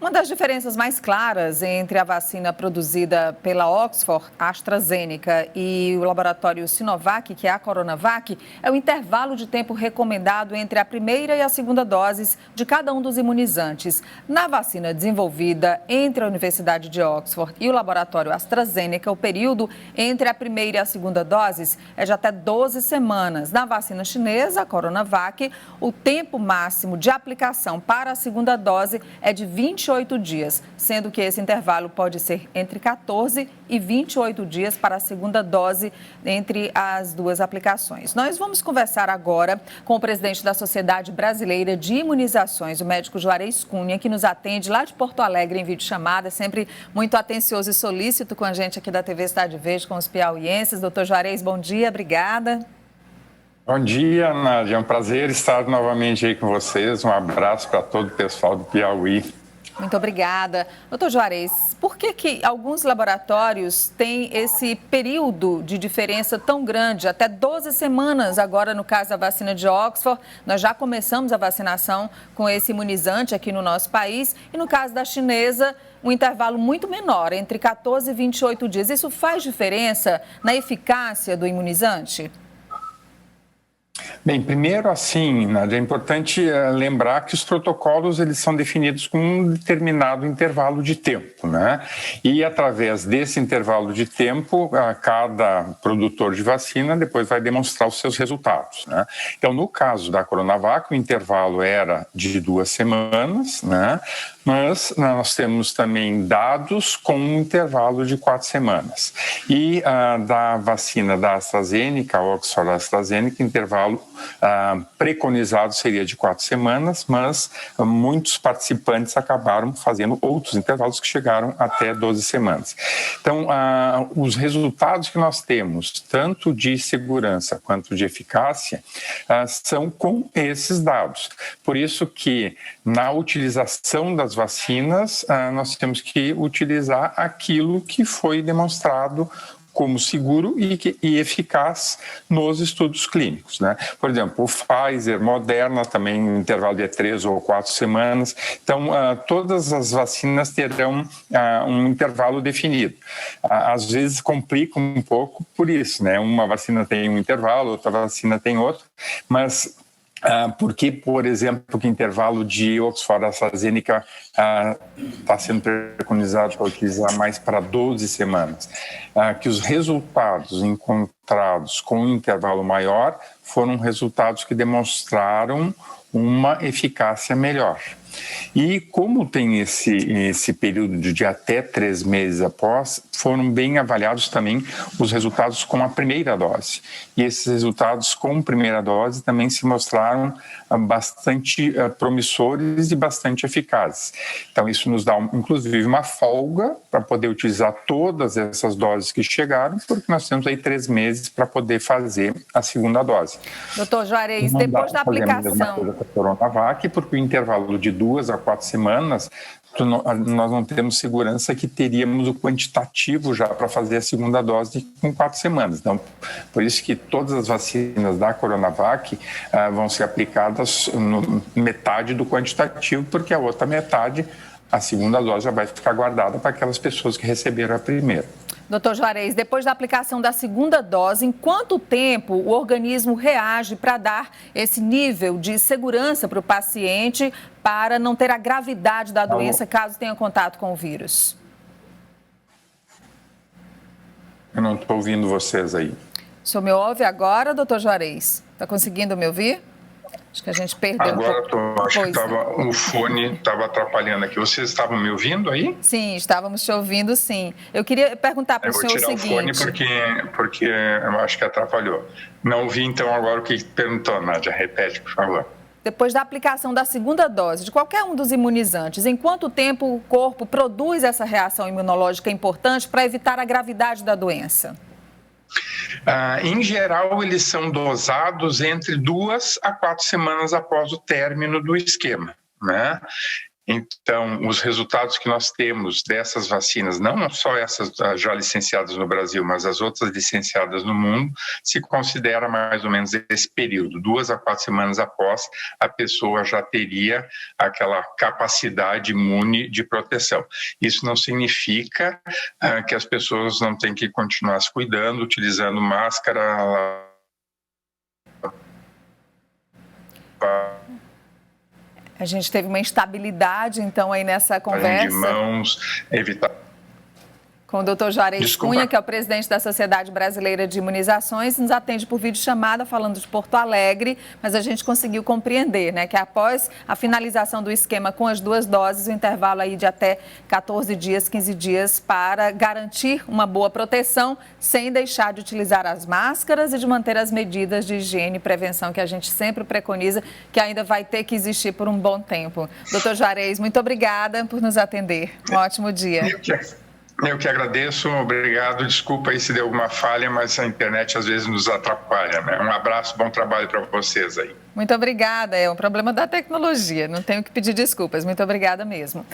Uma das diferenças mais claras entre a vacina produzida pela Oxford AstraZeneca e o laboratório Sinovac, que é a Coronavac, é o intervalo de tempo recomendado entre a primeira e a segunda doses de cada um dos imunizantes. Na vacina desenvolvida entre a Universidade de Oxford e o laboratório AstraZeneca, o período entre a primeira e a segunda doses é de até 12 semanas. Na vacina chinesa, a Coronavac, o tempo máximo de aplicação para a segunda dose é de 28 dias, sendo que esse intervalo pode ser entre 14 e 28 dias para a segunda dose entre as duas aplicações. Nós vamos conversar agora com o presidente da Sociedade Brasileira de Imunizações, o médico Juarez Cunha, que nos atende lá de Porto Alegre em videochamada, sempre muito atencioso e solícito com a gente aqui da TV Cidade Verde, com os piauienses. Doutor Juarez, bom dia, obrigada. Bom dia, Nádia. É um prazer estar novamente aí com vocês. Um abraço para todo o pessoal do Piauí. Muito obrigada. Doutor Juarez, por que alguns laboratórios têm esse período de diferença tão grande, até 12 semanas agora no caso da vacina de Oxford? Nós já começamos a vacinação com esse imunizante aqui no nosso país e no caso da chinesa, um intervalo muito menor, entre 14 e 28 dias. Isso faz diferença na eficácia do imunizante? Bem, primeiro assim, Nádia, é importante lembrar que os protocolos eles são definidos com um determinado intervalo de tempo, né? E através desse intervalo de tempo, cada produtor de vacina depois vai demonstrar os seus resultados, né? Então, no caso da Coronavac, o intervalo era de 2 semanas, né? Mas nós temos também dados com um intervalo de 4 semanas. E da vacina da AstraZeneca, Oxford AstraZeneca, intervalo preconizado seria de 4 semanas, mas muitos participantes acabaram fazendo outros intervalos que chegaram até 12 semanas. Então, os resultados que nós temos, tanto de segurança quanto de eficácia, são com esses dados. Por isso que na utilização das vacinas, nós temos que utilizar aquilo que foi demonstrado como seguro e eficaz nos estudos clínicos, né? Por exemplo, o Pfizer, Moderna, também no intervalo de 3 ou 4 semanas. Então, todas as vacinas terão um intervalo definido. Às vezes complica um pouco por isso, né? Uma vacina tem um intervalo, outra vacina tem outro, mas porque, por exemplo, que o intervalo de Oxford AstraZeneca está sendo preconizado para utilizar mais para 12 semanas, que os resultados encontrados com um intervalo maior foram resultados que demonstraram uma eficácia melhor. E como tem esse período de até 3 meses após, foram bem avaliados também os resultados com a primeira dose. E esses resultados com a primeira dose também se mostraram bastante promissores e bastante eficazes. Então isso nos dá, inclusive, uma folga para poder utilizar todas essas doses que chegaram, porque nós temos aí 3 meses para poder fazer a segunda dose. Doutor Juarez, depois da aplicação... Da Coronavac, porque o intervalo de 2 a 4 semanas, nós não temos segurança que teríamos o quantitativo já para fazer a segunda dose com 4 semanas. Então, por isso que todas as vacinas da Coronavac vão ser aplicadas no metade do quantitativo, porque a outra metade, a segunda dose, já vai ficar guardada para aquelas pessoas que receberam a primeira. Doutor Juarez, depois da aplicação da segunda dose, em quanto tempo o organismo reage para dar esse nível de segurança para o paciente para não ter a gravidade da doença caso tenha contato com o vírus? Eu não estou ouvindo vocês aí. O senhor me ouve agora, doutor Juarez? Está conseguindo me ouvir? Acho que a gente perdeu agora acho que o fone estava atrapalhando aqui. Vocês estavam me ouvindo aí? Sim, estávamos te ouvindo, sim. Eu queria perguntar para o senhor o seguinte... Eu vou tirar o fone porque eu acho que atrapalhou. Não ouvi, então, agora o que perguntou, Nádia. Repete, por favor. Depois da aplicação da segunda dose de qualquer um dos imunizantes, em quanto tempo o corpo produz essa reação imunológica importante para evitar a gravidade da doença? Em geral, eles são dosados entre 2 a 4 semanas após o término do esquema, né? Então, os resultados que nós temos dessas vacinas, não só essas já licenciadas no Brasil, mas as outras licenciadas no mundo, se considera mais ou menos esse período, 2 a 4 semanas após a pessoa já teria aquela capacidade imune de proteção. Isso não significa que as pessoas não têm que continuar se cuidando, utilizando máscara, A gente teve uma instabilidade, então, aí nessa conversa. de mãos, evitar. Com o Dr. Juarez Cunha, que é o presidente da Sociedade Brasileira de Imunizações, nos atende por videochamada falando de Porto Alegre, mas a gente conseguiu compreender, né, que após a finalização do esquema com as 2 doses, o intervalo aí de até 14 dias, 15 dias, para garantir uma boa proteção, sem deixar de utilizar as máscaras e de manter as medidas de higiene e prevenção que a gente sempre preconiza, que ainda vai ter que existir por um bom tempo. Dr. Juarez, muito obrigada por nos atender. Um ótimo dia. Eu que agradeço, obrigado. Desculpa aí se deu alguma falha, mas a internet às vezes nos atrapalha, né? Um abraço, bom trabalho para vocês aí. Muito obrigada, é um problema da tecnologia, não tenho que pedir desculpas, muito obrigada mesmo.